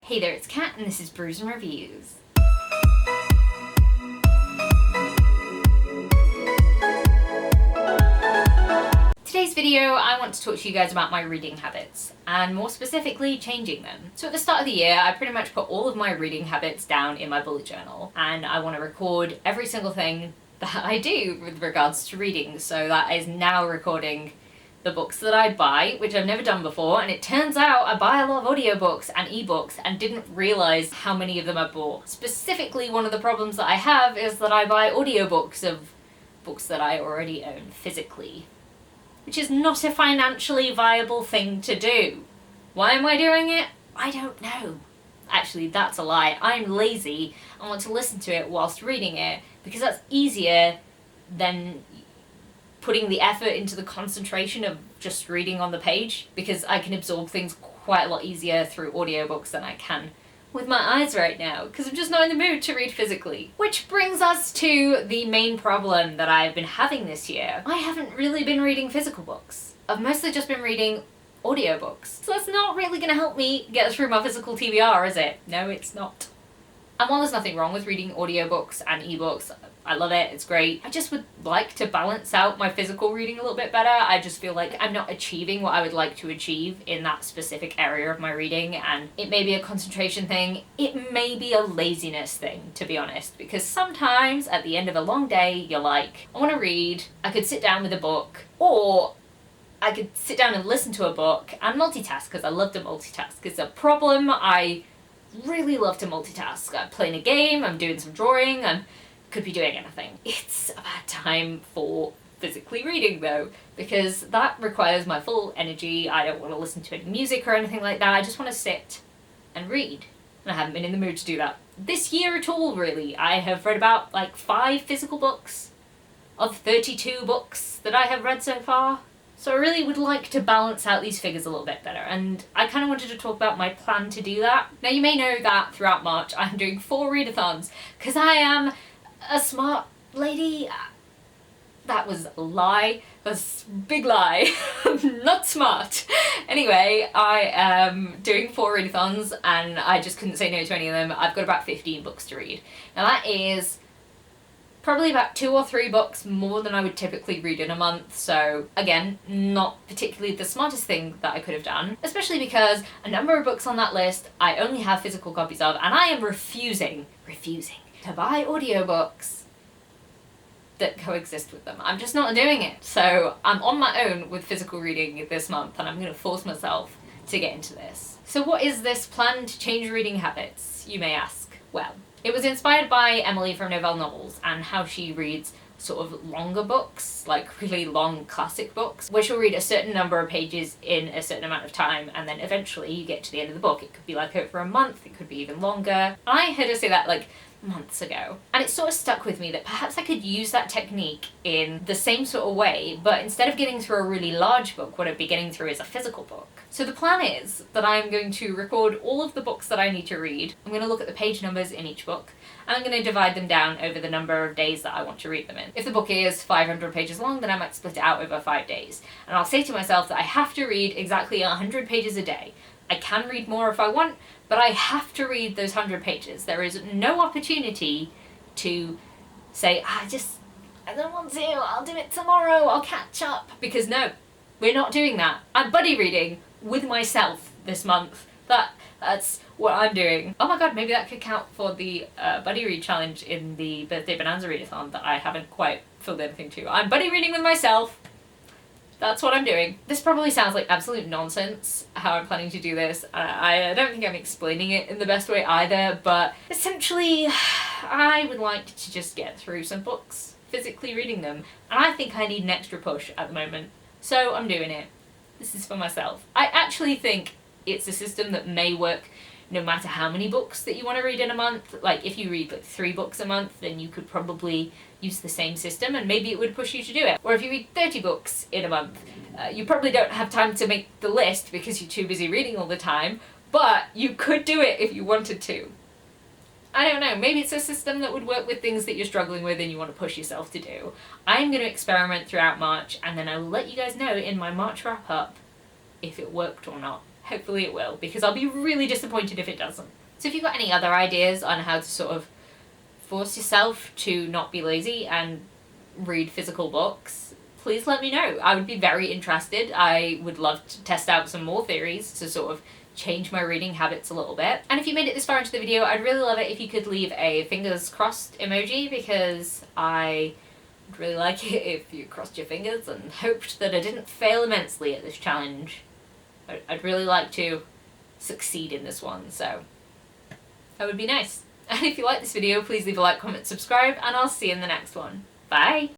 Hey there, it's Kat, and this is Brews and Reviews. Today's video, I want to talk to you guys about my reading habits, and more specifically, changing them. So at the start of the year, I pretty much put all of my reading habits down in my bullet journal, and I want to record every single thing that I do with regards to reading. So that is now recording the books that I buy, which I've never done before, and it turns out I buy a lot of audiobooks and ebooks and didn't realise how many of them I bought. Specifically, one of the problems that I have is that I buy audiobooks of books that I already own physically, which is not a financially viable thing to do. Why am I doing it? I don't know. Actually, that's a lie. I'm lazy and want to listen to it whilst reading it because that's easier than putting the effort into the concentration of just reading on the page, because I can absorb things quite a lot easier through audiobooks than I can with my eyes right now, because I'm just not in the mood to read physically. Which brings us to the main problem that I've been having this year. I haven't really been reading physical books. I've mostly just been reading audiobooks. So that's not really going to help me get through my physical TBR, is it? No, it's not. And while there's nothing wrong with reading audiobooks and ebooks, I love it, it's great, I just would like to balance out my physical reading a little bit better. I just feel like I'm not achieving what I would like to achieve in that specific area of my reading, and it may be a concentration thing, it may be a laziness thing, to be honest, because sometimes at the end of a long day, you're like, I want to read, I could sit down with a book, or I could sit down and listen to a book and multitask, because I love to multitask. It's a problem, I really love to multitask. I'm playing a game, I'm doing some drawing, I could be doing anything. It's a bad time for physically reading though, because that requires my full energy. I don't want to listen to any music or anything like that. I just want to sit and read. And I haven't been in the mood to do that this year at all, really. I have read about 5 physical books of 32 books that I have read so far. So I really would like to balance out these figures a little bit better, and I kind of wanted to talk about my plan to do that. Now, you may know that throughout March I'm doing 4 readathons, because I am a smart lady. That was a lie. That's a big lie. I'm not smart. Anyway, I am doing 4 readathons, and I just couldn't say no to any of them. I've got about 15 books to read. Now that is probably about 2 or 3 books more than I would typically read in a month, so again, not particularly the smartest thing that I could have done, especially because a number of books on that list I only have physical copies of, and I am refusing to buy audiobooks that coexist with them. I'm just not doing it. So I'm on my own with physical reading this month, and I'm going to force myself to get into this. So what is this plan to change reading habits, you may ask? Well, it was inspired by Emily from Novelle Novels and how she reads sort of longer books, like really long classic books, where she'll read a certain number of pages in a certain amount of time, and then eventually you get to the end of the book. It could be over a month, it could be even longer. I heard her say that months ago, and it sort of stuck with me that perhaps I could use that technique in the same sort of way, but instead of getting through a really large book, what I'd be getting through is a physical book. So the plan is that I'm going to record all of the books that I need to read. I'm going to look at the page numbers in each book, and I'm going to divide them down over the number of days that I want to read them in. If the book is 500 pages long, then I might split it out over 5 days. And I'll say to myself that I have to read exactly 100 pages a day. I can read more if I want, but I have to read those 100 pages. There is no opportunity to say, I don't want to, I'll do it tomorrow, I'll catch up. Because no, we're not doing that. I'm buddy reading with myself this month. That's what I'm doing. Oh my god, maybe that could count for the buddy read challenge in the Birthday Bonanza readathon that I haven't quite filled anything to. I'm buddy reading with myself. That's what I'm doing. This probably sounds like absolute nonsense, how I'm planning to do this. I don't think I'm explaining it in the best way either, but essentially, I would like to just get through some books, physically reading them, and I think I need an extra push at the moment. So I'm doing it. This is for myself. I actually think it's a system that may work no matter how many books that you want to read in a month. If you read 3 books a month, then you could probably use the same system, and maybe it would push you to do it. Or if you read 30 books in a month, you probably don't have time to make the list because you're too busy reading all the time, but you could do it if you wanted to. I don't know, maybe it's a system that would work with things that you're struggling with and you want to push yourself to do. I'm going to experiment throughout March, and then I will let you guys know in my March wrap-up if it worked or not. Hopefully it will, because I'll be really disappointed if it doesn't. So if you've got any other ideas on how to sort of force yourself to not be lazy and read physical books, please let me know. I would be very interested. I would love to test out some more theories to sort of change my reading habits a little bit. And if you made it this far into the video, I'd really love it if you could leave a fingers crossed emoji, because I would really like it if you crossed your fingers and hoped that I didn't fail immensely at this challenge. I'd really like to succeed in this one, so that would be nice. And if you like this video, please leave a like, comment, subscribe, and I'll see you in the next one. Bye!